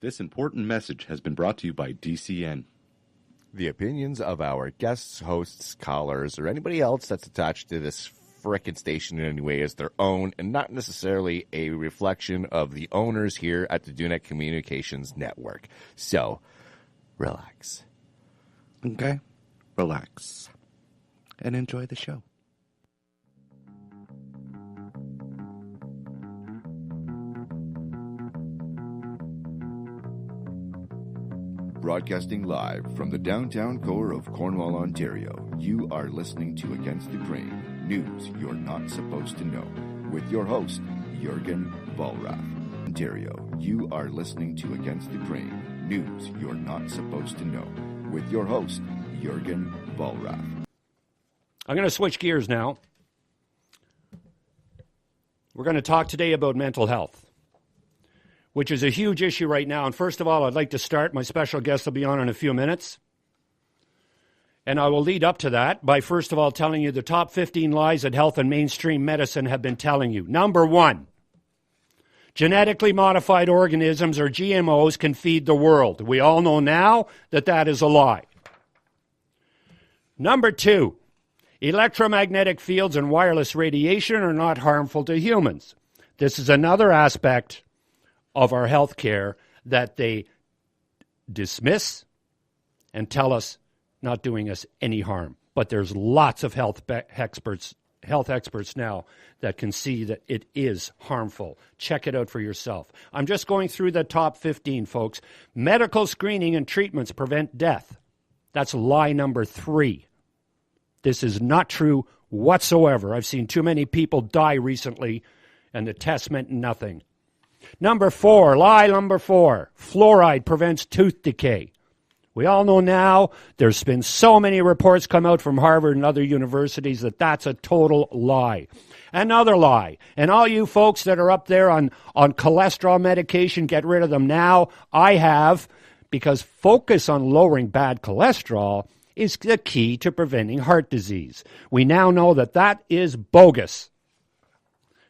This important message has been brought to you by DCN. The opinions of our guests, hosts, callers, or anybody else that's attached to this frickin' station in any way is their own and not necessarily a reflection of the owners here at the DUNET Communications Network. So, relax. Okay? Relax. And enjoy the show. Broadcasting live from the downtown core of Cornwall, Ontario, you are listening to Against the Grain, news you're not supposed to know, with your host, Jurgen Vollrath. Ontario, you are listening to Against the Grain, news you're not supposed to know, with your host, Jurgen Vollrath. I'm going to switch gears now. We're going to talk today about mental health, which is a huge issue right now. And first of all, I'd like to start. My special guest will be on in a few minutes. And I will lead up to that by, first of all, telling you the top 15 lies that health and mainstream medicine have been telling you. Number one, genetically modified organisms, or GMOs, can feed the world. We all know now that that is a lie. Number two, electromagnetic fields and wireless radiation are not harmful to humans. This is another aspect of our health care that they dismiss and tell us not doing us any harm. But there's lots of health experts now that can see that it is harmful. Check it out for yourself. I'm just going through the top 15, folks. Medical screening and treatments prevent death. That's lie number 3. This is not true whatsoever. I've seen too many people die recently, and the test meant nothing. Number 4, lie number 4, fluoride prevents tooth decay. We all know now, there's been so many reports come out from Harvard and other universities that that's a total lie. Another lie. And all you folks that are up there on cholesterol medication, get rid of them now. I have, because focus on lowering bad cholesterol is the key to preventing heart disease. We now know that that is bogus.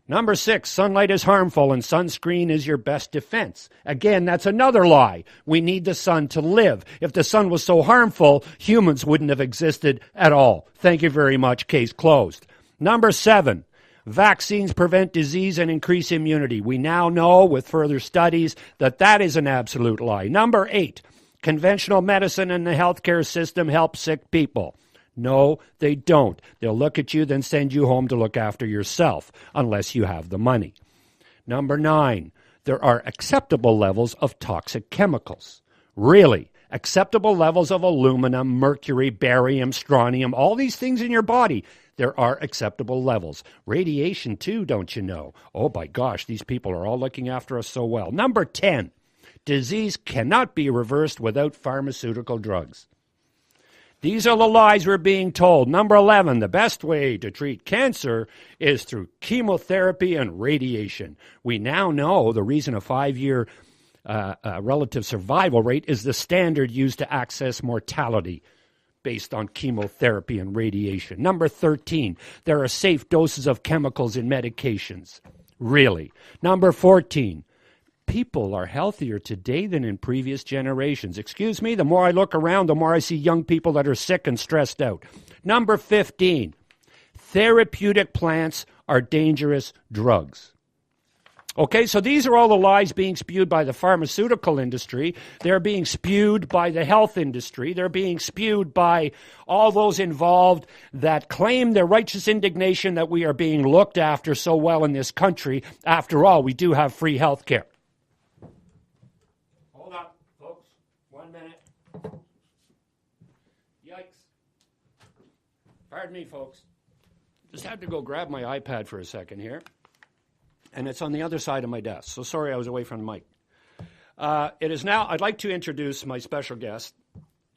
Number 6, sunlight is harmful and sunscreen is your best defense. Again, that's another lie. We need the sun to live. If the sun was so harmful, humans wouldn't have existed at all. Thank you very much. Case closed. Number 7, vaccines prevent disease and increase immunity. We now know with further studies that that is an absolute lie. Number 8, conventional medicine and the healthcare system help sick people. No, they don't. They'll look at you, then send you home to look after yourself, unless you have the money. Number 9, there are acceptable levels of toxic chemicals. Really, acceptable levels of aluminum, mercury, barium, strontium, all these things in your body, there are acceptable levels. Radiation too, don't you know? Oh my gosh, these people are all looking after us so well. Number 10, disease cannot be reversed without pharmaceutical drugs. These are the lies we're being told. Number 11, the best way to treat cancer is through chemotherapy and radiation. We now know the reason a 5-year relative survival rate is the standard used to access mortality based on chemotherapy and radiation. Number 13, there are safe doses of chemicals in medications. Really. Number 14, people are healthier today than in previous generations. Excuse me, the more I look around, the more I see young people that are sick and stressed out. Number 15, therapeutic plants are dangerous drugs. Okay, so these are all the lies being spewed by the pharmaceutical industry. They're being spewed by the health industry. They're being spewed by all those involved that claim their righteous indignation that we are being looked after so well in this country. After all, we do have free health care. Hold on, folks. 1 minute. Yikes. Pardon me, folks. Just had to go grab my iPad for a second here. And it's on the other side of my desk. So sorry I was away from the mic. It is now, I'd like to introduce my special guest.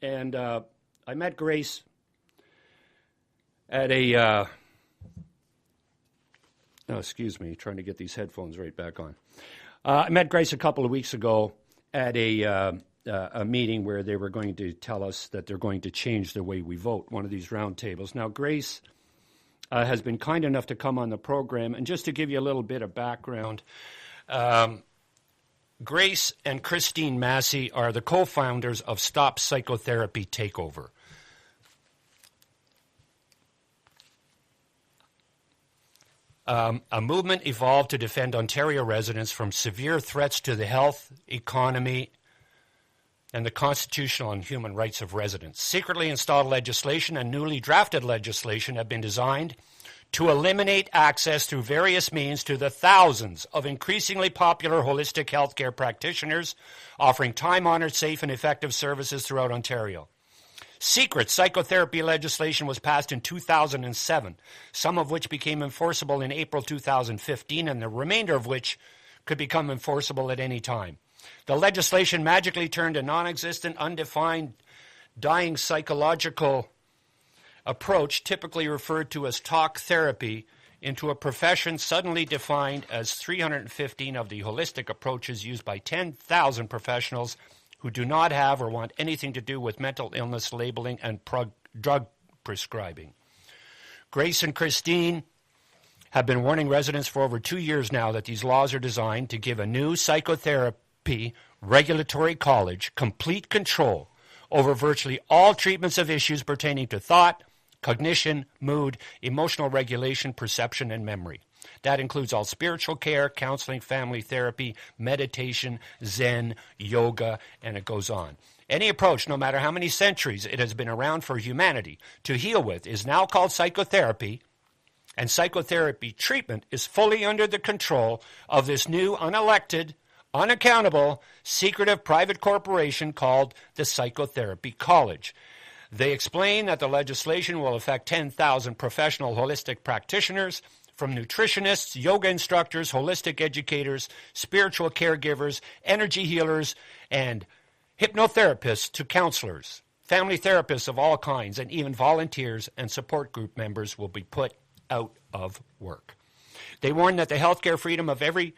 And I met Grace at a, excuse me, trying to get these headphones right back on. I met Grace a couple of weeks ago at a meeting where they were going to tell us that they're going to change the way we vote, one of these round tables. Now, Grace has been kind enough to come on the program. And just to give you a little bit of background, Grace and Christine Massey are the co-founders of Stop Psychotherapy Takeover. A movement evolved to defend Ontario residents from severe threats to the health, economy, and the constitutional and human rights of residents. Secretly installed legislation and newly drafted legislation have been designed to eliminate access through various means to the thousands of increasingly popular holistic healthcare practitioners offering time-honored, safe, and effective services throughout Ontario. Secret psychotherapy legislation was passed in 2007, some of which became enforceable in April 2015, and the remainder of which could become enforceable at any time. The legislation magically turned a non-existent, undefined, dying psychological approach, typically referred to as talk therapy, into a profession suddenly defined as 315 of the holistic approaches used by 10,000 professionals who do not have or want anything to do with mental illness labeling and drug prescribing. Grace and Christine have been warning residents for over 2 years now that these laws are designed to give a new psychotherapy regulatory college complete control over virtually all treatments of issues pertaining to thought, cognition, mood, emotional regulation, perception, and memory. That includes all spiritual care, counseling, family therapy, meditation, Zen, yoga, and it goes on. Any approach, no matter how many centuries it has been around for humanity to heal with, is now called psychotherapy, and psychotherapy treatment is fully under the control of this new, unelected, unaccountable, secretive private corporation called the Psychotherapy College. They explain that the legislation will affect 10,000 professional holistic practitioners, from nutritionists, yoga instructors, holistic educators, spiritual caregivers, energy healers, and hypnotherapists to counselors. Family therapists of all kinds, and even volunteers and support group members will be put out of work. They warn that the healthcare freedom of every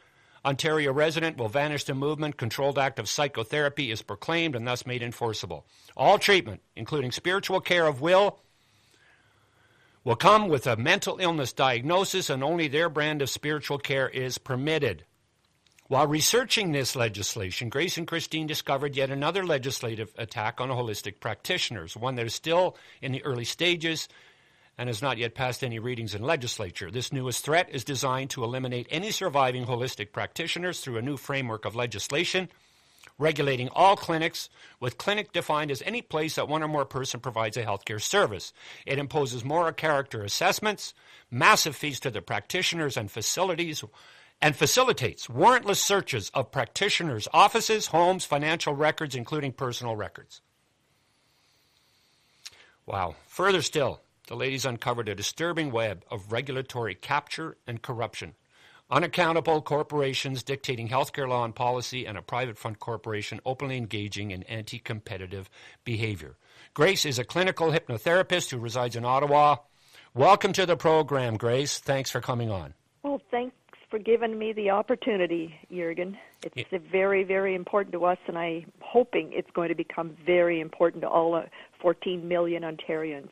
Ontario resident will vanish the movement. Controlled act of psychotherapy is proclaimed and thus made enforceable. All treatment, including spiritual care of will come with a mental illness diagnosis, and only their brand of spiritual care is permitted. While researching this legislation, Grace and Christine discovered yet another legislative attack on holistic practitioners, one that is still in the early stages and has not yet passed any readings in legislature. This newest threat is designed to eliminate any surviving holistic practitioners through a new framework of legislation regulating all clinics, with clinic defined as any place that one or more person provides a healthcare service. It imposes moral character assessments, massive fees to the practitioners and facilities, and facilitates warrantless searches of practitioners' offices, homes, financial records, including personal records. Wow. Further still, the ladies uncovered a disturbing web of regulatory capture and corruption. Unaccountable corporations dictating healthcare law and policy, and a private fund corporation openly engaging in anti-competitive behavior. Grace is a clinical hypnotherapist who resides in Ottawa. Welcome to the program, Grace. Thanks for coming on. Well, thanks for giving me the opportunity, Jurgen. It's very, very important to us, and I'm hoping it's going to become very important to all 14 million Ontarians.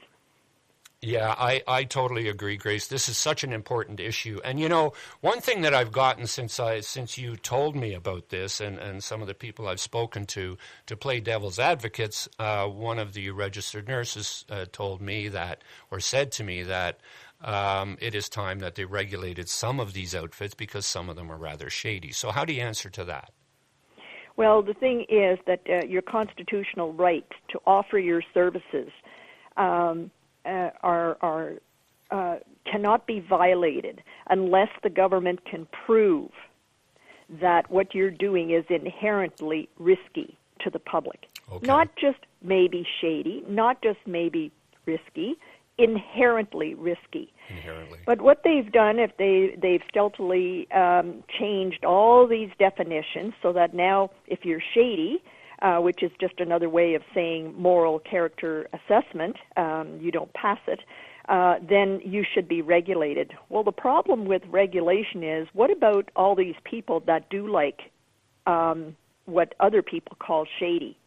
Yeah, I totally agree, Grace. This is such an important issue. And, you know, one thing that I've gotten since you told me about this, and some of the people I've spoken to play devil's advocates, one of the registered nurses told me that, or said to me that, it is time that they regulated some of these outfits because some of them are rather shady. So how do you answer to that? Well, the thing is that your constitutional right to offer your services cannot be violated unless the government can prove that what you're doing is inherently risky to the public. Okay. Not just maybe shady, not just maybe risky, inherently risky. Inherently. But what they've done, if they've stealthily changed all these definitions so that now if you're shady, which is just another way of saying moral character assessment, you don't pass it, then you should be regulated. Well, the problem with regulation is, what about all these people that do like what other people call shady?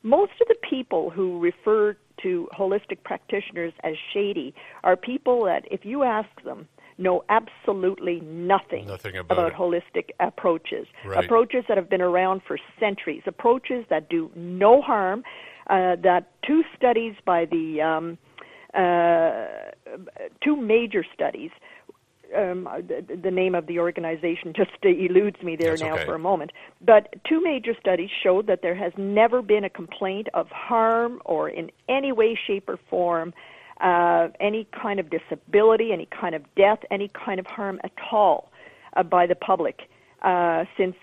Most of the people who refer to holistic practitioners as shady are people that, if you ask them, know absolutely nothing about holistic approaches. Right. Approaches that have been around for centuries, approaches that do no harm, that two studies by the two major studies, the name of the organization just eludes me there now for a moment, but two major studies showed that there has never been a complaint of harm or in any way, shape, or form any kind of disability, any kind of death, any kind of harm at all by the public since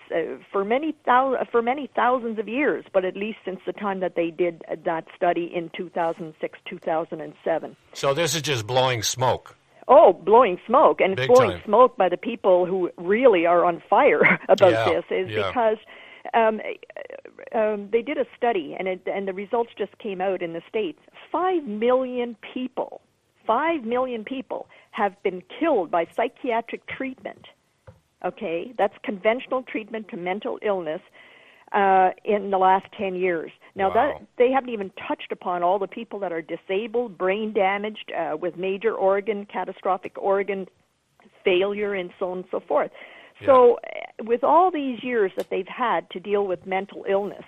for many thousands of years, but at least since the time that they did that study in 2006, 2007. So this is just blowing smoke. Oh, blowing smoke, and it's Big blowing time. smoke by the people who really are on fire about this, is because they did a study, and the results just came out in the States. 5 million people have been killed by psychiatric treatment. Okay, that's conventional treatment to mental illness in the last 10 years. Now, that they haven't even touched upon all the people that are disabled, brain damaged, with major catastrophic organ failure, and so on and so forth. So with all these years that they've had to deal with mental illness,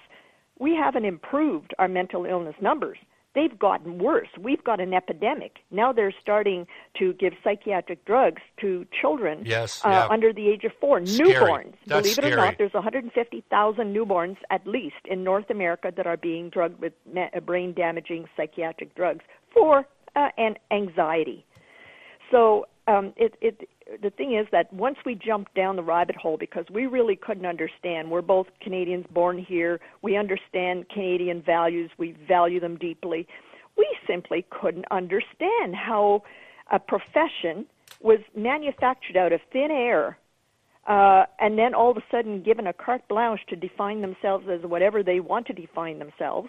we haven't improved our mental illness numbers. They've gotten worse. We've got an epidemic. Now they're starting to give psychiatric drugs to children under the age of 4, Scary. Newborns. That's Believe it or scary. not, there's 150,000 newborns at least in North America that are being drugged with brain-damaging psychiatric drugs for anxiety. So the thing is that once we jumped down the rabbit hole, because we really couldn't understand, we're both Canadians born here, we understand Canadian values, we value them deeply, we simply couldn't understand how a profession was manufactured out of thin air and then all of a sudden given a carte blanche to define themselves as whatever they want to define themselves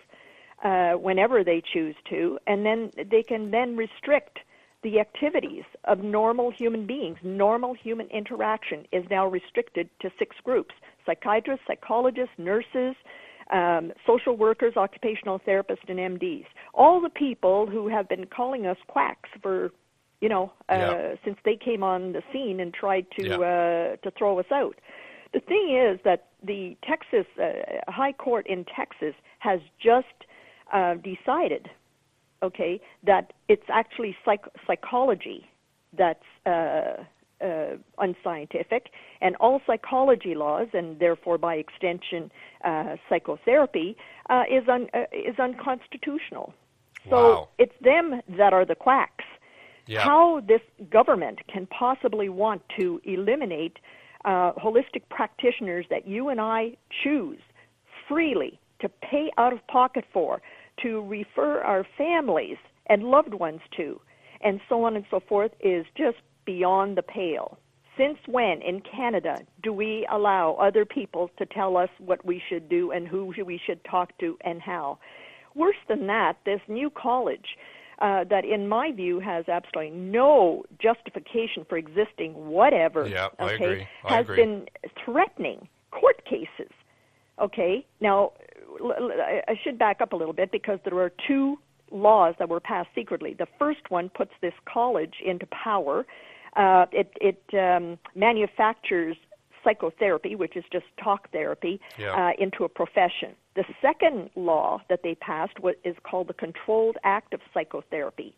whenever they choose to, and then they can then restrict the activities of normal human beings. Normal human interaction is now restricted to 6 groups: psychiatrists, psychologists, nurses, social workers, occupational therapists, and MDs. All the people who have been calling us quacks for, since they came on the scene and tried to throw us out. The thing is that the Texas High Court in Texas has just decided that it's actually psychology that's unscientific, and all psychology laws, and therefore by extension psychotherapy, is unconstitutional. So it's them that are the quacks. How this government can possibly want to eliminate holistic practitioners that you and I choose freely to pay out of pocket for, to refer our families and loved ones to, and so on and so forth, is just beyond the pale. Since when in Canada do we allow other people to tell us what we should do and who we should talk to and how? Worse than that, this new college that in my view has absolutely no justification for existing whatever, I agree. has been threatening court cases. Now, I should back up a little bit, because there are 2 laws that were passed secretly. The first one puts this college into power. It manufactures psychotherapy, which is just talk therapy, into a profession. The second law that they passed is called the Controlled Act of Psychotherapy.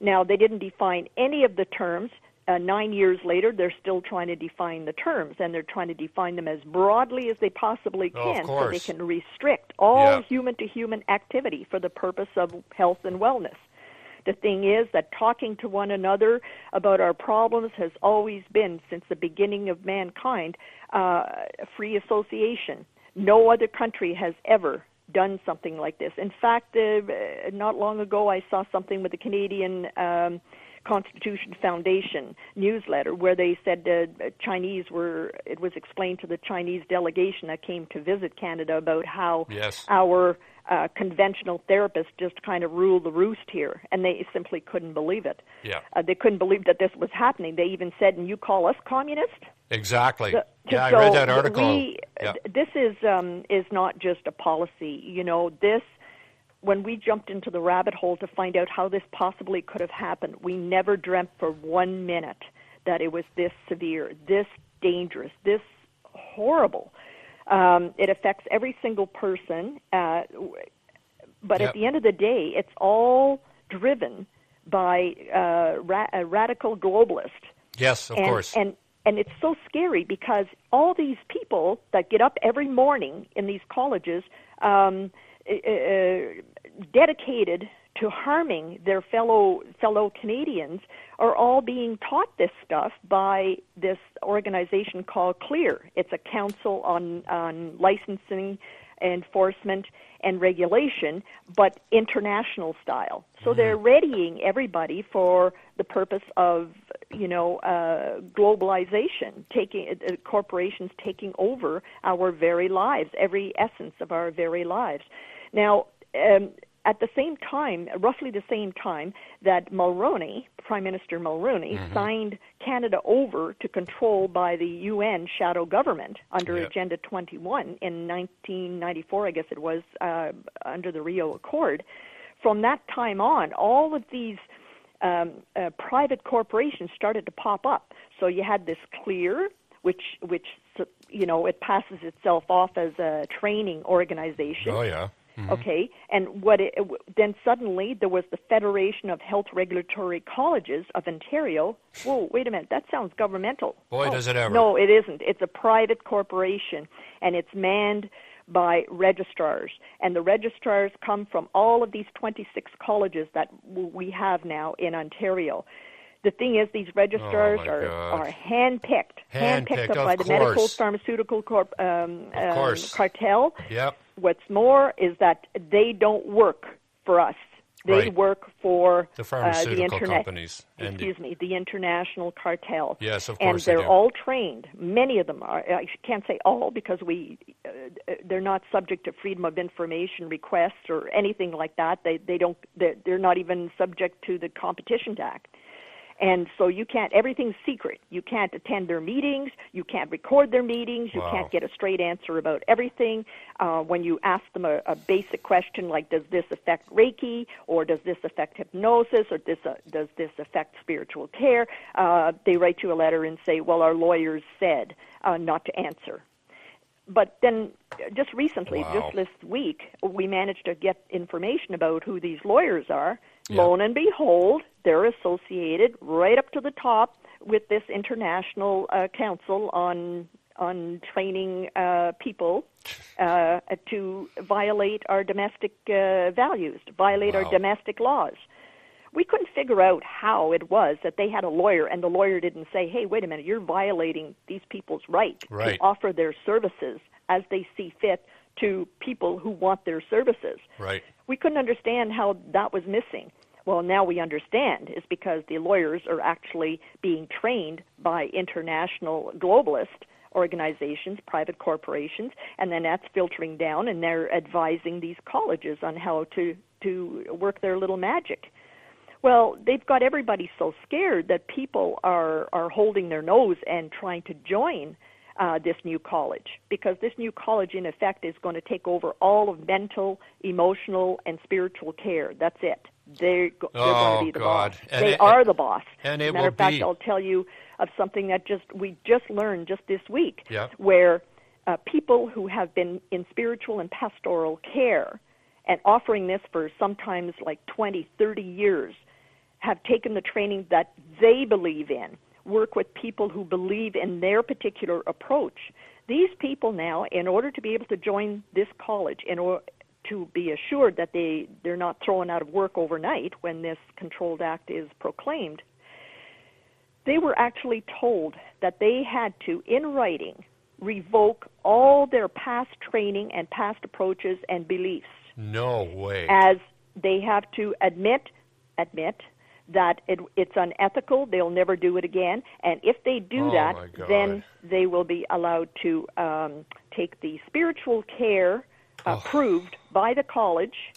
Now, they didn't define any of the terms. 9 years later, they're still trying to define the terms, and they're trying to define them as broadly as they possibly can, so they can restrict all human-to-human activity for the purpose of health and wellness. The thing is that talking to one another about our problems has always been, since the beginning of mankind, free association. No other country has ever done something like this. In fact, not long ago, I saw something with the Canadian Constitution Foundation newsletter where they said it was explained to the Chinese delegation that came to visit Canada about how our conventional therapists just kind of rule the roost here, and they simply couldn't believe it. They couldn't believe that this was happening. They even said, "And you call us communist?" Exactly. I read that article. This is not just a policy. when we jumped into the rabbit hole to find out how this possibly could have happened, we never dreamt for 1 minute that it was this severe, this dangerous, this horrible. It affects every single person, but at the end of the day, it's all driven by a radical globalist. Yes, of course. And it's so scary because all these people that get up every morning in these colleges, dedicated to harming their fellow Canadians, are all being taught this stuff by this organization called CLEAR. It's a council on licensing, enforcement, and regulation, but international style. So they're readying everybody for the purpose of, globalization, corporations taking over our very lives, every essence of our very lives. Now, at the same time, roughly the same time that Mulroney, Prime Minister Mulroney, signed Canada over to control by the UN shadow government under Agenda 21 in 1994, I guess it was, under the Rio Accord. From that time on, all of these private corporations started to pop up. So you had this CLEAR, which it passes itself off as a training organization. Oh, yeah. Mm-hmm. Okay, and then suddenly there was the Federation of Health Regulatory Colleges of Ontario. Whoa, wait a minute, that sounds governmental. Boy, does it ever. No, it isn't. It's a private corporation, and it's manned by registrars. And the registrars come from all of these 26 colleges that we have now in Ontario. The thing is, these registrars are handpicked up by the medical pharmaceutical cartel. Yep. What's more is that they don't work for us. They work for the pharmaceutical companies. The international cartel. Yes, of And course they're all trained. Many of them are. I can't say all because they're not subject to freedom of information requests or anything like that. They're not even subject to the Competition Act. And so everything's secret. You can't attend their meetings. You can't record their meetings. You can't get a straight answer about everything. When you ask them a basic question like, does this affect Reiki, or does this affect hypnosis, or does this affect spiritual care, they write you a letter and say, well, our lawyers said not to answer. But then just recently, just this week, we managed to get information about who these lawyers are. Yep. Lo and behold, they're associated right up to the top with this international council on training people to violate our domestic values, to violate our domestic laws. We couldn't figure out how it was that they had a lawyer, and the lawyer didn't say, hey, wait a minute, you're violating these people's right to offer their services as they see fit to people who want their services. Right. We couldn't understand how that was missing. Well, now we understand. It's because the lawyers are actually being trained by international globalist organizations, private corporations, and then that's filtering down, and they're advising these colleges on how to work their little magic. Well, they've got everybody so scared that people are holding their nose and trying to join this new college, because this new college, in effect, is going to take over all of mental, emotional, and spiritual care. That's it. They're going to be the boss. They are the boss. And As a matter of fact, I'll tell you of something that we just learned just this week, where people who have been in spiritual and pastoral care and offering this for sometimes like 20, 30 years have taken the training that they believe in, work with people who believe in their particular approach. These people now, in order to be able to join this college, in order to be assured that they're not thrown out of work overnight when this Controlled Act is proclaimed, they were actually told that they had to, in writing, revoke all their past training and past approaches and beliefs. No way. As they have to admit that it's unethical, they'll never do it again, and if they do that, then they will be allowed to take the spiritual care approved by the college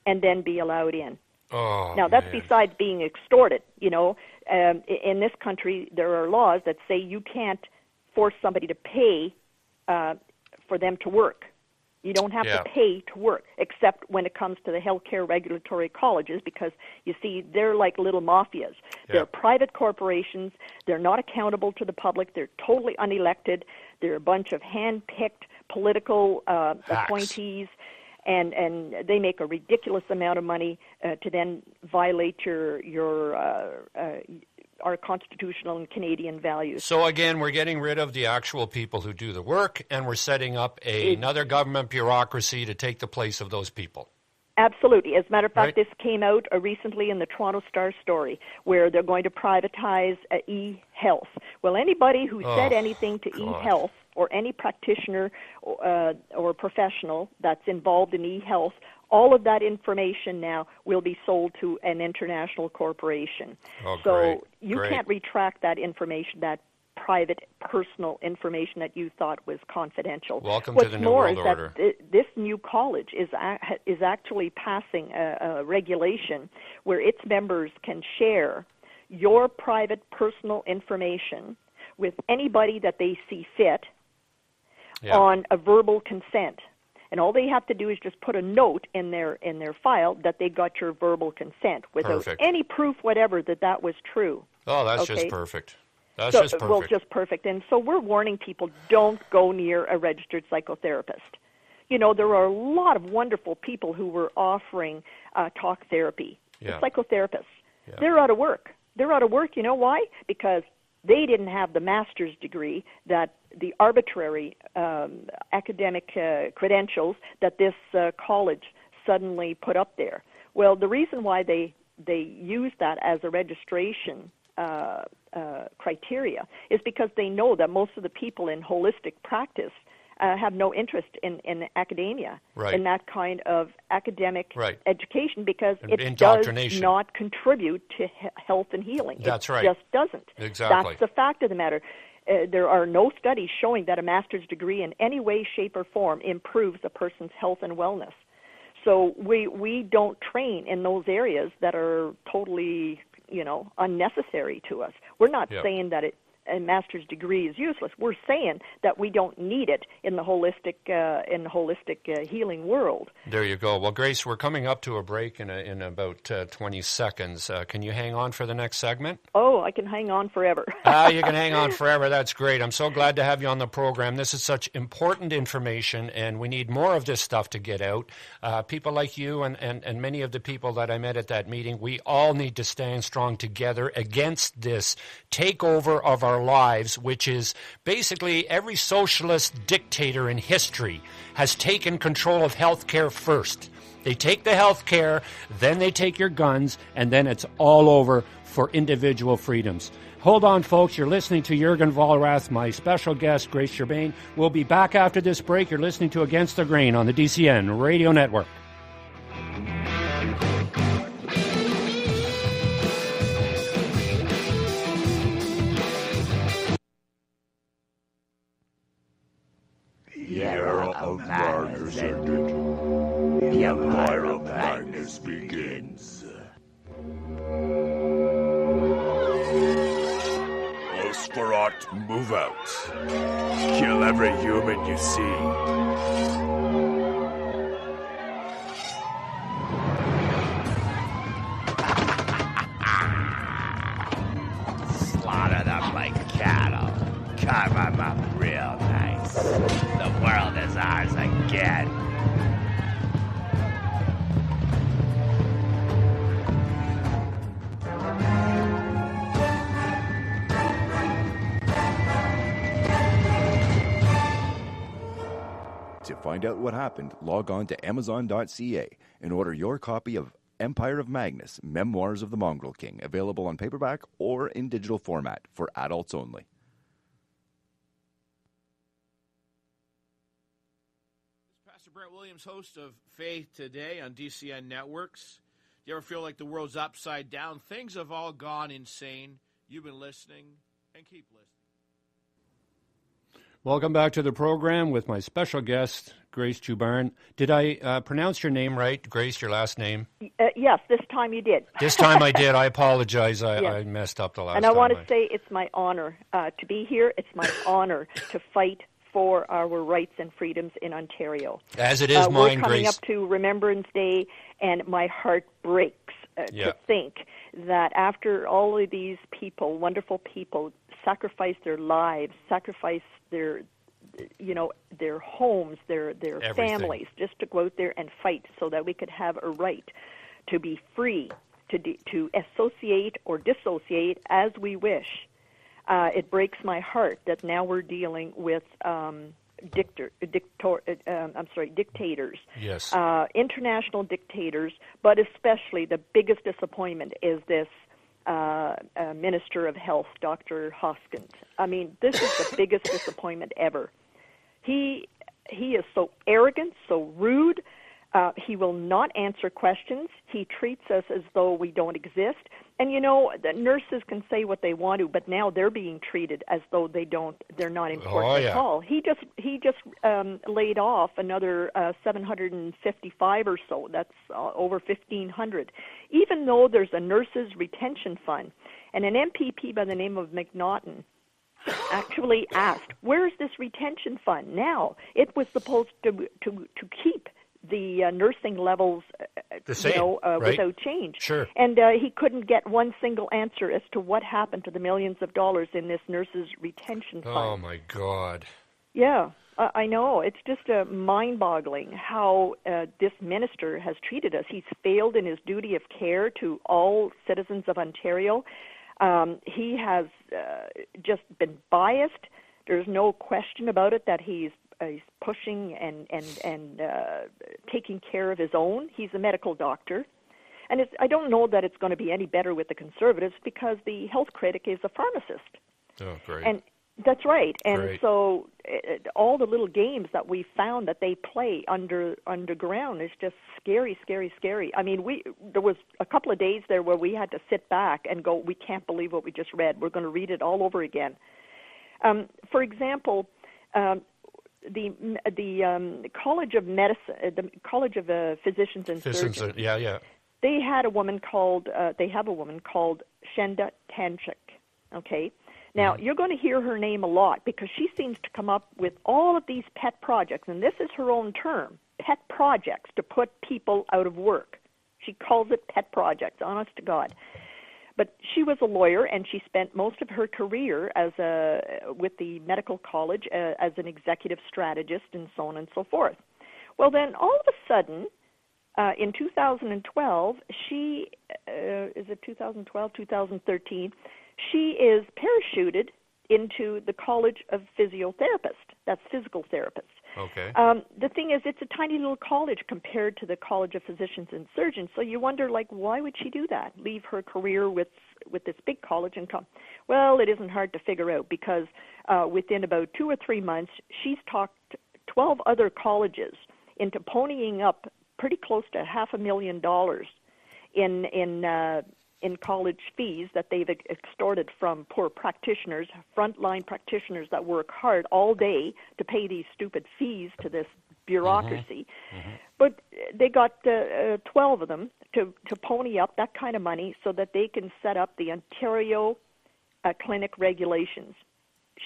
and then be allowed in. Now, that's besides being extorted. In this country, there are laws that say you can't force somebody to pay for them to work. You don't have to pay to work, except when it comes to the healthcare regulatory colleges, because, you see, they're like little mafias. They're private corporations. They're not accountable to the public. They're totally unelected. They're a bunch of hand-picked political appointees, and they make a ridiculous amount of money to then violate our constitutional and Canadian values. So again, we're getting rid of the actual people who do the work, and we're setting up another government bureaucracy to take the place of those people. Absolutely. As a matter of fact, this came out recently in the Toronto Star story, where they're going to privatize e-health. Well, anybody who said anything to e-health, or any practitioner or professional that's involved in e-health, all of that information now will be sold to an international corporation. So you can't retract that information, that private, personal information that you thought was confidential. Welcome to the New World Order. This new college is actually passing a regulation where its members can share your private, personal information with anybody that they see fit on a verbal consent. And all they have to do is just put a note in their file that they got your verbal consent without any proof whatever that was true. Oh, that's just perfect. That's just perfect. Well, just perfect. And so we're warning people, don't go near a registered psychotherapist. You know, there are a lot of wonderful people who were offering talk therapy. The psychotherapists. They're out of work. They're out of work. You know why? Because they didn't have the master's degree, that the arbitrary academic credentials that this college suddenly put up there. Well, the reason why they use that as a registration criteria is because they know that most of the people in holistic practice have no interest in academia, in that kind of academic education, because it does not contribute to health and healing. That's right. It just doesn't. Exactly. That's the fact of the matter. There are no studies showing that a master's degree in any way, shape, or form improves a person's health and wellness. So we don't train in those areas that are totally, unnecessary to us. We're not saying that a master's degree is useless. We're saying that we don't need it in the holistic healing world. There you go. Well, Grace, we're coming up to a break in about 20 seconds. Can you hang on for the next segment? Oh, I can hang on forever. You can hang on forever. That's great. I'm so glad to have you on the program. This is such important information, and we need more of this stuff to get out. People like you and many of the people that I met at that meeting, we all need to stand strong together against this takeover of our lives, which is basically every socialist dictator in history has taken control of healthcare first. They take the healthcare, then they take your guns, and then it's all over for individual freedoms. Hold on, folks. You're listening to Jurgen Vollrath, my special guest, Grace Joubarne. We'll be back after this break. You're listening to Against the Grain on the DCN Radio Network. The era of madness ended. The empire of madness begins. Nosferatu, move out. Kill every human you see. Slaughter them like cattle. Carve them up real nice. The world is ours again. To find out what happened, log on to Amazon.ca and order your copy of Empire of Magnus, Memoirs of the Mongrel King, available on paperback or in digital format for adults only. Pastor Brent Williams, host of Faith Today on DCN Networks. Do you ever feel like the world's upside down? Things have all gone insane. You've been listening, and keep listening. Welcome back to the program with my special guest, Grace Joubarne. Did I pronounce your name right, Grace, your last name? Yes, this time you did. This time I did. I apologize. I messed up the last time. And I want to say it's my honor to be here. It's my honor to fight for our rights and freedoms in Ontario. As it is mine, we're coming Grace. up to Remembrance Day, and my heart breaks to think that after all of these people, wonderful people, sacrifice their lives, sacrifice their homes, their families, just to go out there and fight so that we could have a right to be free, to associate or dissociate as we wish. It breaks my heart that now we're dealing with dictators. Yes. International dictators, but especially the biggest disappointment is this Minister of Health, Dr. Hoskins. I mean, this is the biggest disappointment ever. He is so arrogant, so rude. He will not answer questions. He treats us as though we don't exist. And the nurses can say what they want to, but now they're being treated as though they're not important at all. He just laid off another 755 or so. That's over 1,500. Even though there's a nurses retention fund, and an MPP by the name of McNaughton actually asked, "Where's this retention fund now?" It was supposed to keep the nursing levels, the same, right? without change. Sure. And he couldn't get one single answer as to what happened to the millions of dollars in this nurses retention fund. Oh my God. Yeah, I know. It's just mind-boggling how this minister has treated us. He's failed in his duty of care to all citizens of Ontario. He has just been biased. There's no question about it that he's pushing and taking care of his own. He's a medical doctor. And I don't know that it's going to be any better with the Conservatives because the health critic is a pharmacist. Oh, great. And that's right. And great. So all the little games that we found that they play underground is just scary, scary, scary. I mean, there was a couple of days there where we had to sit back and go, we can't believe what we just read. We're going to read it all over again. For example, the College of Medicine, the College of Physicians and Surgeons. They have a woman called Shenda Tanchik. Okay, now you're going to hear her name a lot because she seems to come up with all of these pet projects, and this is her own term, pet projects, to put people out of work. She calls it pet projects. Honest to God. But she was a lawyer, and she spent most of her career with the medical college as an executive strategist and so on and so forth. Well, then all of a sudden, in 2012, is it 2012, 2013, she is parachuted into the College of Physiotherapists. That's physical therapists. Okay. The thing is, it's a tiny little college compared to the College of Physicians and Surgeons. So you wonder, why would she do that? Leave her career with this big college and come? Well, it isn't hard to figure out because within about 2 or 3 months, she's talked 12 other colleges into ponying up pretty close to $500,000 in college fees that they've extorted from poor practitioners, frontline practitioners that work hard all day to pay these stupid fees to this bureaucracy. But they got 12 of them to pony up that kind of money so that they can set up the Ontario clinic regulations.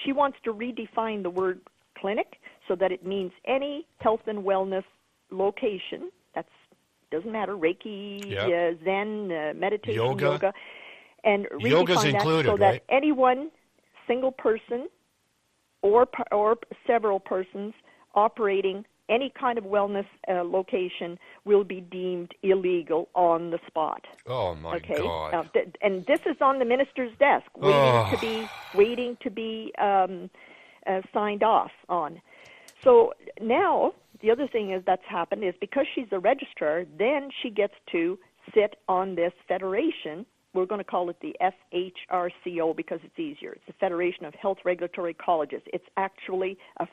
She wants to redefine the word clinic so that it means any health and wellness location. Doesn't matter, Reiki, Zen, meditation, yoga, and yoga's redefine included, that so that anyone, single person, or several persons operating any kind of wellness location will be deemed illegal on the spot. Oh my God! And this is on the minister's desk, waiting to be signed off on. So now, the other thing that's happened is because she's a registrar, then she gets to sit on this federation. We're going to call it the FHRCO because it's easier. It's the Federation of Health Regulatory Colleges. It's actually a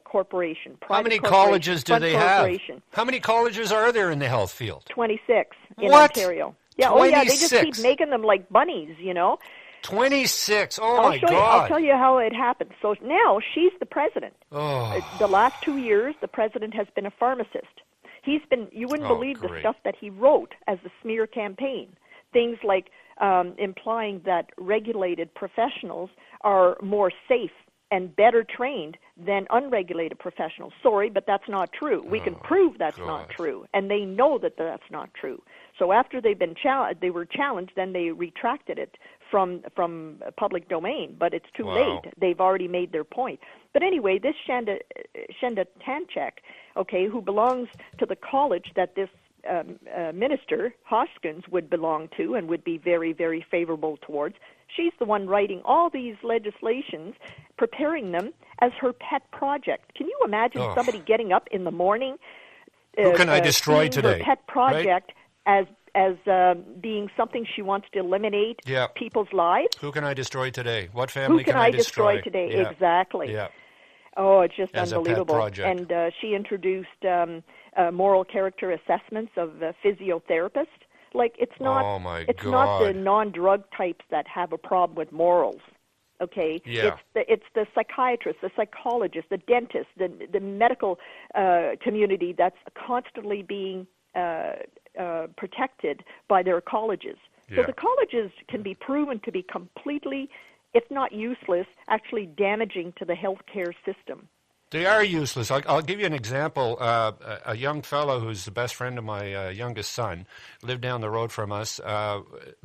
corporation. How many colleges do they have? How many colleges are there in the health field? 26 in what? Ontario. Yeah, 26? They just keep making them like bunnies, 26. Oh, my God. I'll tell you how it happened. So now she's the president. Oh. The last 2 years, the president has been a pharmacist. You wouldn't believe the stuff that he wrote as the smear campaign. Things like implying that regulated professionals are more safe and better trained than unregulated professionals. Sorry, but that's not true. We can prove that's not true, and they know that that's not true. So after they were challenged, then they retracted it from public domain, but it's too late. They've already made their point. But anyway, this Shanda Tanchek, okay, who belongs to the college that this minister, Hoskins, would belong to and would be very, very favorable towards, she's the one writing all these legislations, preparing them as her pet project. Can you imagine somebody getting up in the morning, who can I destroy today? Her pet project, right? as being something she wants to eliminate people's lives? Who can I destroy today? What family can I destroy today? Yeah. Exactly. Yeah. Oh, it's just as unbelievable. A pet project. And she introduced moral character assessments of physiotherapists. Like, it's not not the non-drug types that have a problem with morals. Okay, it's the psychiatrist, the psychologist, the dentist, the medical community that's constantly being protected by their colleges. So the colleges can be proven to be completely, if not useless, actually damaging to the healthcare system. They are useless. I'll give you an example. A young fellow who's the best friend of my youngest son lived down the road from us.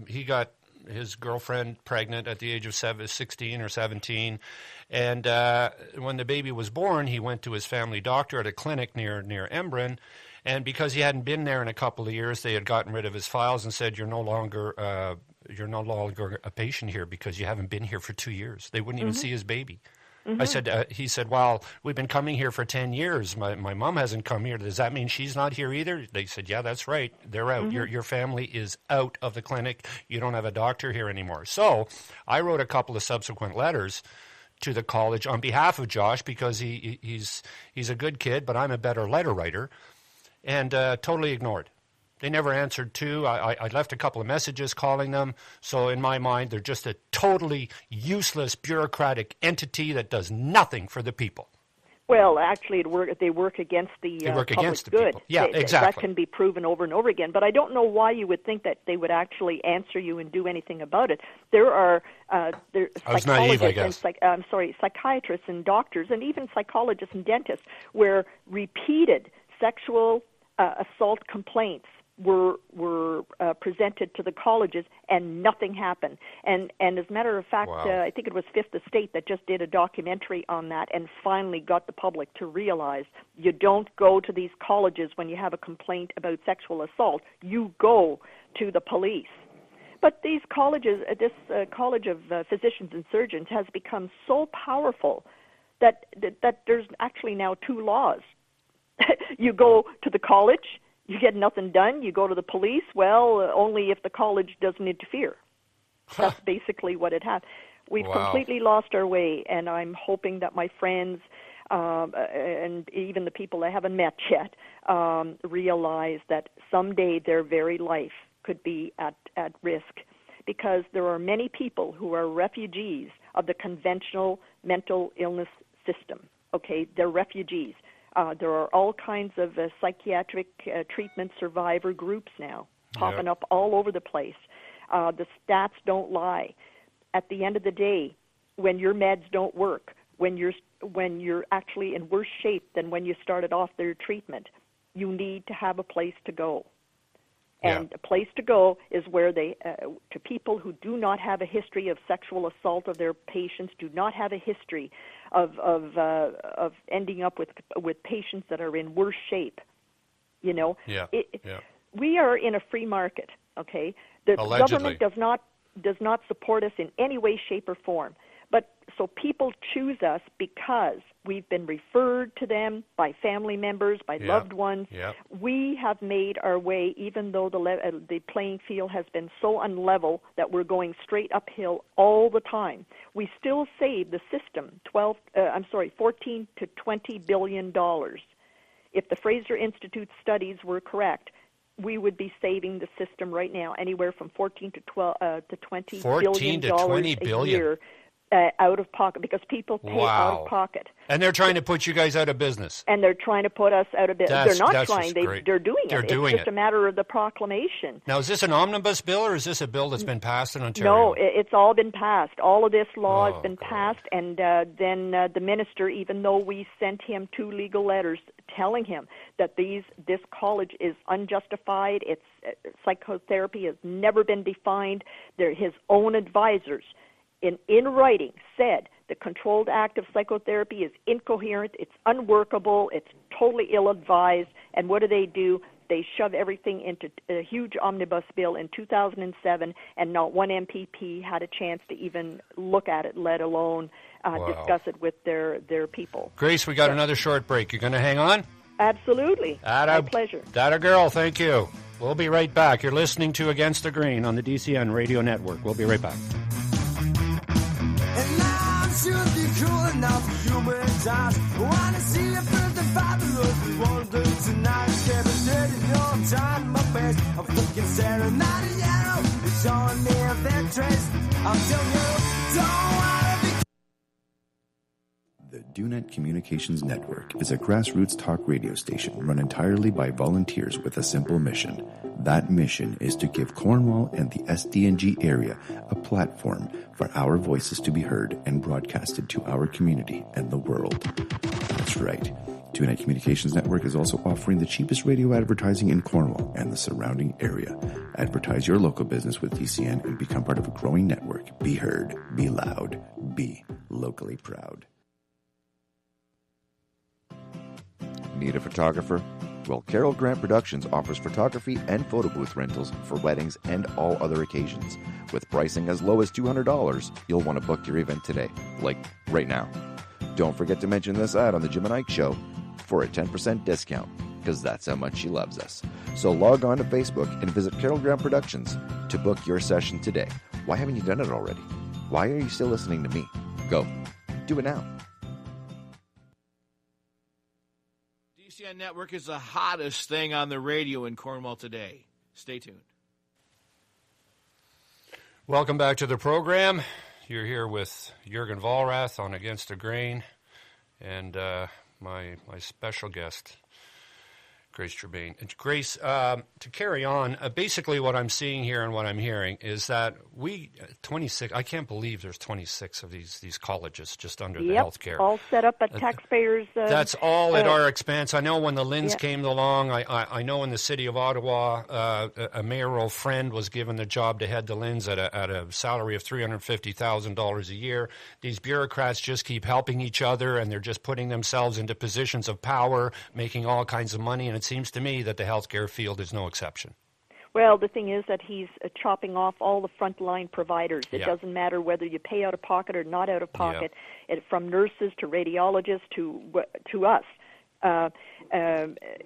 He got his girlfriend pregnant at the age of 16 or 17. And when the baby was born, he went to his family doctor at a clinic near Embrun. And because he hadn't been there in a couple of years, they had gotten rid of his files and said, you're no longer a patient here because you haven't been here for 2 years. They wouldn't even see his baby. He said, well, we've been coming here for 10 years. My mom hasn't come here. Does that mean she's not here either? They said, yeah, that's right. They're out. Your family is out of the clinic. You don't have a doctor here anymore. So I wrote a couple of subsequent letters to the college on behalf of Josh because he's a good kid, but I'm a better letter writer, and totally ignored. They never answered too. I left a couple of messages calling them. So in my mind, they're just a totally useless bureaucratic entity that does nothing for the people. Well, actually, they work against the public good. People. Yeah, exactly. That can be proven over and over again. But I don't know why you would think that they would actually answer you and do anything about it. There are psychiatrists and doctors and even psychologists and dentists where repeated sexual assault complaints were presented to the colleges, and nothing happened. And as a matter of fact, I think it was Fifth Estate that just did a documentary on that and finally got the public to realize you don't go to these colleges when you have a complaint about sexual assault. You go to the police. But these colleges, this College of Physicians and Surgeons has become so powerful that there's actually now 2 laws. You go to the college, you get nothing done, you go to the police, only if the college doesn't interfere. That's basically what it has. We've completely lost our way, and I'm hoping that my friends and even the people I haven't met yet realize that someday their very life could be at risk, because there are many people who are refugees of the conventional mental illness system. Okay, they're refugees. There are all kinds of psychiatric treatment survivor groups now popping up all over the place. The stats don't lie. At the end of the day, when your meds don't work, when you're actually in worse shape than when you started off their treatment, you need to have a place to go. And a place to go is where to people who do not have a history of sexual assault of their patients, do not have a history of ending up with patients that are in worse shape. You know, we are in a free market. Okay, the Allegedly. government does not support us in any way, shape, or form. But so people choose us because we've been referred to them by family members, by loved ones. We have made our way, even though the playing field has been so unlevel that we're going straight uphill all the time. We still save the system 14 to $20 billion. If the Fraser Institute studies were correct, we would be saving the system right now anywhere from 14 to 20 billion dollars a year. out of pocket, because people pay out of pocket. And they're trying to put you guys out of business. And they're trying to put us out of business. They're not trying. They're doing it. It's just a matter of the proclamation. Now, is this an omnibus bill, or is this a bill that's been passed in Ontario? No, it's all been passed. All of this law has been passed, and then the minister, even though we sent him 2 legal letters telling him that this college is unjustified, its psychotherapy has never been defined. They're his own advisors in writing said the controlled act of psychotherapy is incoherent, it's unworkable, it's totally ill-advised, and what do? They shove everything into a huge omnibus bill in 2007, and not one MPP had a chance to even look at it, let alone discuss it with their people. Grace, we got another short break. You going to hang on? Absolutely. My pleasure. That a girl, thank you. We'll be right back. You're listening to Against the Grain on the DCN Radio Network. We'll be right back. And now should be cool enough for human times. Wanna see a birthday fabulous. We wanna do tonight. Kevin dirty, no time, my best. I'm fucking staring at a yellow. It's showing me if they're traced. I'm telling you, don't wanna be. The DoNet Communications Network is a grassroots talk radio station run entirely by volunteers with a simple mission. That mission is to give Cornwall and the SDNG area a platform for our voices to be heard and broadcasted to our community and the world. That's right. DoNet Communications Network is also offering the cheapest radio advertising in Cornwall and the surrounding area. Advertise your local business with DCN and become part of a growing network. Be heard, be loud, be locally proud. Need a photographer? Well, Carol Grant Productions offers photography and photo booth rentals for weddings and all other occasions. With pricing as low as $200, you'll want to book your event today, like right now. Don't forget to mention this ad on the Jim and Ike Show for a 10% discount, because that's how much she loves us. So log on to Facebook and visit Carol Grant Productions to book your session today. Why haven't you done it already? Why are you still listening to me? Go. Do it now. DCN Network is the hottest thing on the radio in Cornwall today. Stay tuned. Welcome back to the program. You're here with Jurgen Vollrath on Against the Grain, and my special guest, Grace Joubarne. Grace, to carry on, basically what I'm seeing here and what I'm hearing is that 26, I can't believe there's 26 of these colleges just under the healthcare. All set up at taxpayers. That's all at our expense. I know when the Linds came along, I know in the city of Ottawa, a mayoral friend was given the job to head the Linds at a salary of $350,000 a year. These bureaucrats just keep helping each other, and they're just putting themselves into positions of power, making all kinds of money, and it seems to me that the healthcare field is no exception. Well, the thing is that he's chopping off all the frontline providers. It doesn't matter whether you pay out of pocket or not out of pocket, from nurses to radiologists to us.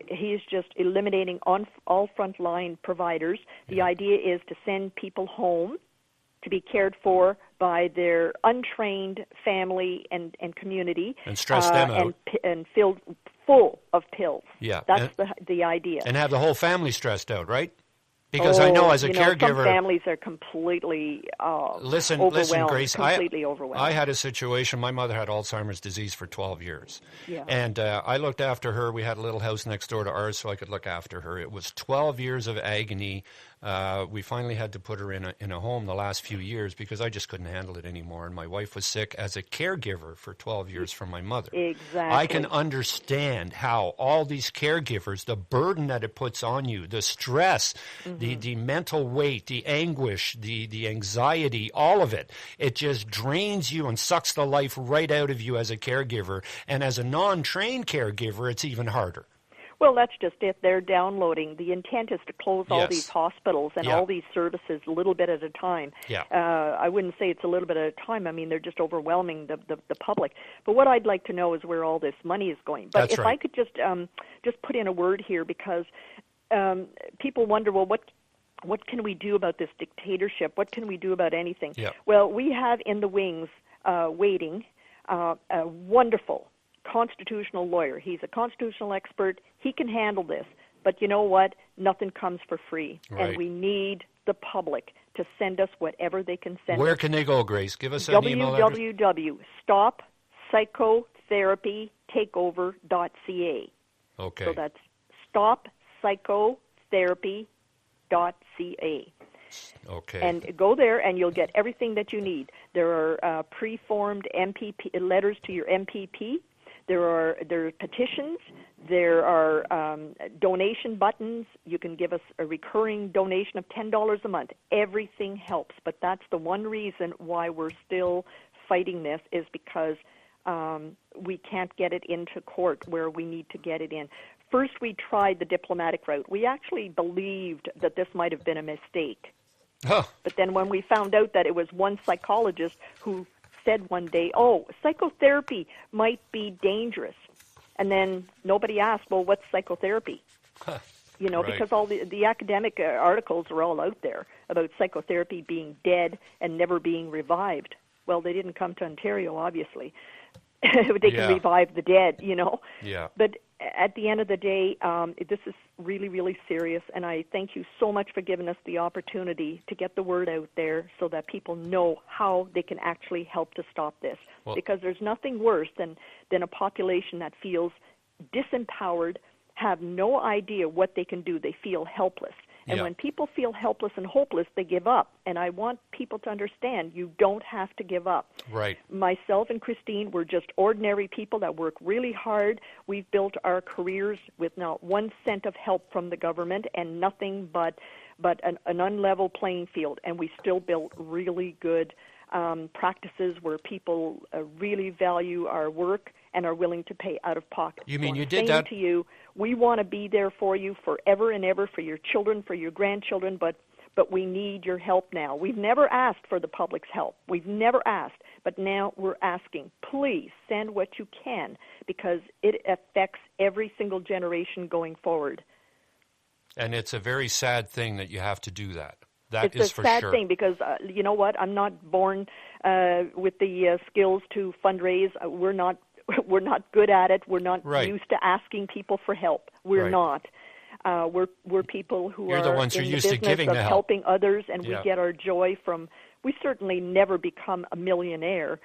He's just eliminating all frontline providers. The idea is to send people home to be cared for by their untrained family and community. And stress them out. And filled full of pills. Yeah. That's the idea. And have the whole family stressed out, right? Because I know as a caregiver... some families are completely Listen, Grace, overwhelmed. I had a situation. My mother had Alzheimer's disease for 12 years. Yeah. And I looked after her. We had a little house next door to ours so I could look after her. It was 12 years of agony. We finally had to put her in a home the last few years because I just couldn't handle it anymore. And my wife was sick as a caregiver for 12 years from my mother. Exactly. I can understand how all these caregivers, the burden that it puts on you, the stress, the mental weight, the anguish, the anxiety, all of it, it just drains you and sucks the life right out of you as a caregiver. And as a non-trained caregiver, it's even harder. Well, that's just it. They're downloading. The intent is to close all these hospitals and all these services a little bit at a time. Yeah. I wouldn't say it's a little bit at a time. I mean, they're just overwhelming the public. But what I'd like to know is where all this money is going. But if I could just put in a word here, because people wonder, well, what can we do about this dictatorship? What can we do about anything? Yeah. Well, we have in the wings waiting a wonderful constitutional lawyer. He's a constitutional expert. He can handle this. But you know what? Nothing comes for free. Right. And we need the public to send us whatever they can send Where us. can they go, Grace? Give us an email address. www.stoppsychotherapytakeover.ca. Okay. So that's stoppsychotherapy.ca. Okay. And go there, and you'll get everything that you need. There are pre-formed MPP letters to your MPP. There are petitions. There are donation buttons. You can give us a recurring donation of $10 a month. Everything helps, but that's the one reason why we're still fighting this, is because we can't get it into court where we need to get it in. First, we tried the diplomatic route. We actually believed that this might have been a mistake. Oh. But then when we found out that it was one psychologist who said one day, oh, psychotherapy might be dangerous. And then nobody asked, well, what's psychotherapy? You know, Right. because all the academic articles are all out there about psychotherapy being dead and never being revived. Well, they didn't come to Ontario, obviously. They can revive the dead, you know. Yeah. But at the end of the day, this is really, really serious, and I thank you so much for giving us the opportunity to get the word out there so that people know how they can actually help to stop this. Well, because there's nothing worse than a population that feels disempowered, have no idea what they can do. They feel helpless. And when people feel helpless and hopeless, they give up. And I want people to understand you don't have to give up. Right. Myself and Christine, we're just ordinary people that work really hard. We've built our careers with not 1 cent of help from the government and nothing but an unlevel playing field. And we still built really good practices where people really value our work and are willing to pay out of pocket. You mean so you did that? To you, we want to be there for you forever and ever, for your children, for your grandchildren, but we need your help now. We've never asked for the public's help. We've never asked, but now we're asking. Please send what you can, because it affects every single generation going forward. And it's a very sad thing that you have to do that. It's a sad thing, because you know what? I'm not born with the skills to fundraise. We're not good at it. We're not used to asking people for help. We're not. We're people who You're are the ones who in are the used to business giving of the help. helping others, and we get our joy from. We certainly never become a millionaire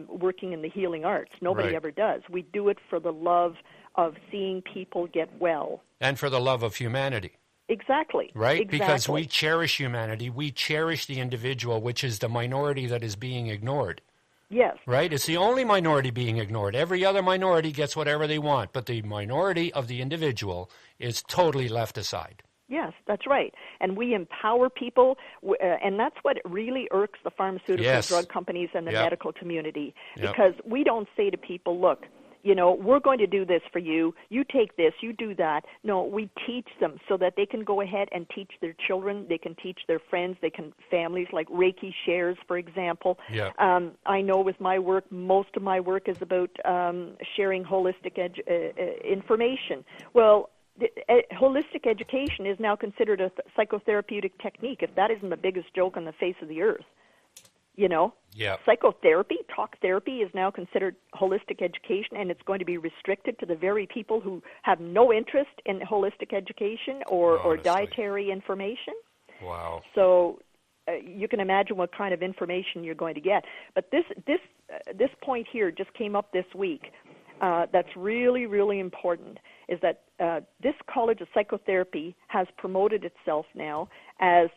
working in the healing arts. Nobody ever does. We do it for the love of seeing people get well. And for the love of humanity. Exactly. Right? Exactly. Because we cherish humanity. We cherish the individual, which is the minority that is being ignored. Yes. Right? It's the only minority being ignored. Every other minority gets whatever they want, but the minority of the individual is totally left aside. Yes, that's right. And we empower people, and that's what really irks the pharmaceutical drug companies and the medical community, because we don't say to people, look, you know, we're going to do this for you. You take this, you do that. No, we teach them so that they can go ahead and teach their children. They can teach their friends. They can families, like Reiki shares, for example. Yeah. I know with my work, most of my work is about sharing holistic information. Well, holistic education is now considered a psychotherapeutic technique, if that isn't the biggest joke on the face of the earth. You know, psychotherapy, talk therapy is now considered holistic education, and it's going to be restricted to the very people who have no interest in holistic education or dietary information. Wow. So you can imagine what kind of information you're going to get. But this point here just came up this week. That's really, really important, is that this College of Psychotherapy has promoted itself now as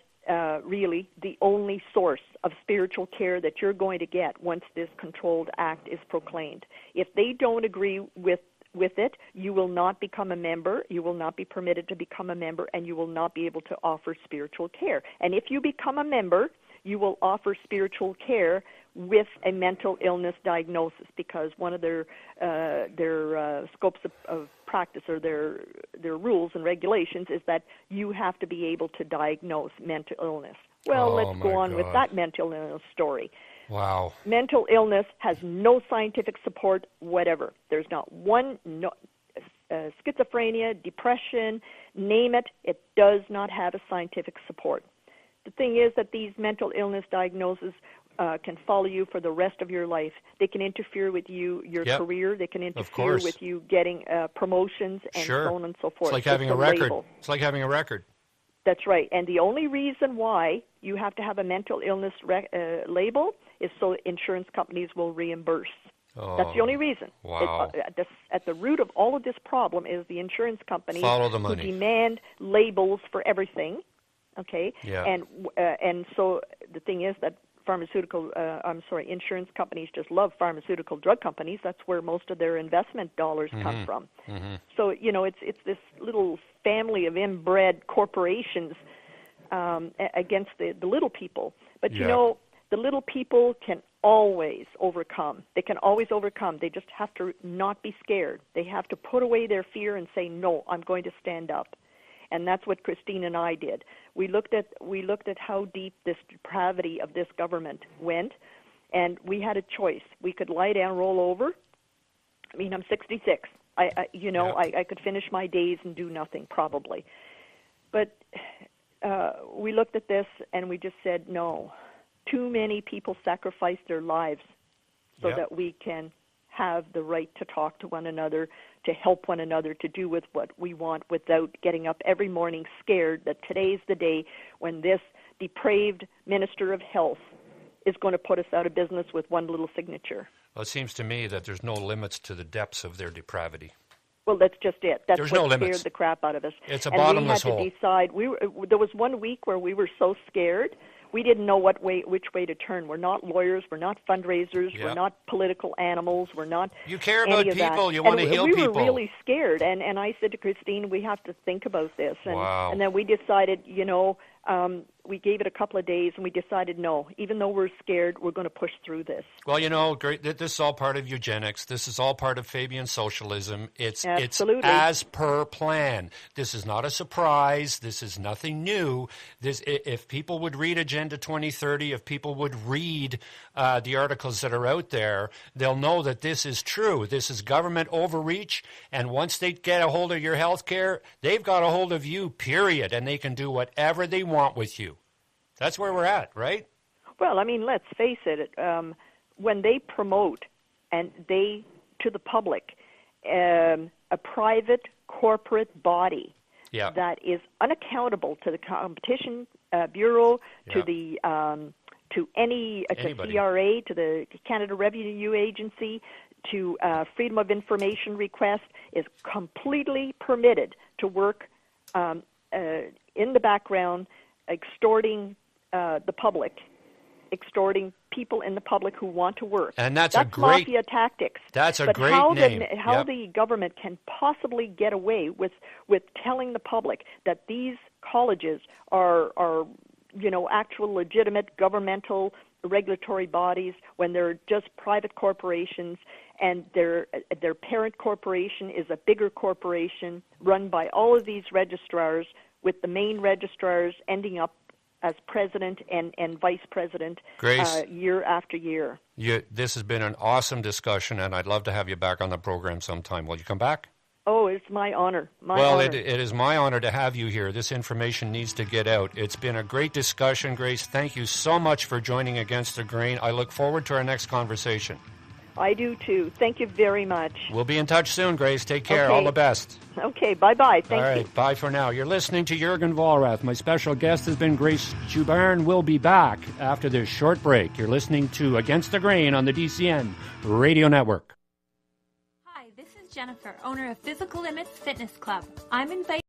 really the only source of spiritual care that you're going to get once this controlled act is proclaimed. If they don't agree with it, you will not become a member, you will not be permitted to become a member, and you will not be able to offer spiritual care. And if you become a member, you will offer spiritual care with a mental illness diagnosis, because one of their scopes of practice, or their rules and regulations, is that you have to be able to diagnose mental illness. Well, let's go on with that mental illness story. Wow. Mental illness has no scientific support whatever. There's not one, schizophrenia, depression, name it, it does not have a scientific support. The thing is that these mental illness diagnoses can follow you for the rest of your life. They can interfere with your career. They can interfere with you getting promotions and so on and so forth. It's like having a record. It's like having a record. That's right. And the only reason why you have to have a mental illness label is so insurance companies will reimburse. Oh, that's the only reason. Wow. At the root of all of this problem is the insurance companies Follow the who money. demand labels for everything. Okay? Yeah. And so the thing is that insurance companies just love pharmaceutical drug companies. That's where most of their investment dollars come from. Mm-hmm. So, it's this little family of inbred corporations against the little people. But, the little people can always overcome. They can always overcome. They just have to not be scared. They have to put away their fear and say, no, I'm going to stand up. And that's what Christine and I did. We looked at how deep this depravity of this government went, and we had a choice. We could lie down, roll over. I mean, I'm 66. I could finish my days and do nothing probably. But we looked at this and we just said, no. Too many people sacrifice their lives so that we can have the right to talk to one another, to help one another, to do with what we want without getting up every morning scared that today's the day when this depraved Minister of Health is going to put us out of business with one little signature. Well, it seems to me that there's no limits to the depths of their depravity. Well, that's just it. That's There's what no scared limits. the crap out of us. It's a bottomless hole. And we had to decide. There was 1 week where we were so scared, we didn't know which way to turn. We're not lawyers. We're not fundraisers. Yep. We're not political animals. We're not. You care any about of that. people. You want to heal people. We were really scared, and I said to Christine, we have to think about this. And, Wow. and then we decided, we gave it a couple of days, and we decided, no, even though we're scared, we're going to push through this. Well, great. This is all part of eugenics. This is all part of Fabian socialism. Absolutely. It's as per plan. This is not a surprise. This is nothing new. If people would read Agenda 2030, if people would read the articles that are out there, they'll know that this is true. This is government overreach, and once they get a hold of your health care, they've got a hold of you, period, and they can do whatever they want with you. That's where we're at, right? Well, I mean, let's face it. When they promote to the public a private corporate body that is unaccountable to the Competition Bureau, to the to CRA, to the Canada Revenue Agency, to Freedom of Information request, is completely permitted to work in the background, extorting the public, extorting people in the public who want to work. And that's mafia tactics. That's a but great name. How the government can possibly get away with telling the public that these colleges are actual legitimate governmental regulatory bodies when they're just private corporations, and their parent corporation is a bigger corporation run by all of these registrars, with the main registrars ending up as president and vice president year after year. This has been an awesome discussion, and I'd love to have you back on the program sometime. Will you come back? Oh, it's my honor. Honor. It is my honor to have you here. This information needs to get out. It's been a great discussion, Grace. Thank you so much for joining Against the Grain. I look forward to our next conversation. I do, too. Thank you very much. We'll be in touch soon, Grace. Take care. Okay. All the best. Okay, bye-bye. Thank you. All right, bye for now. You're listening to Jurgen Vollrath. My special guest has been Grace Joubarne. We'll be back after this short break. You're listening to Against the Grain on the DCN Radio Network. Hi, this is Jennifer, owner of Physical Limits Fitness Club. I'm inviting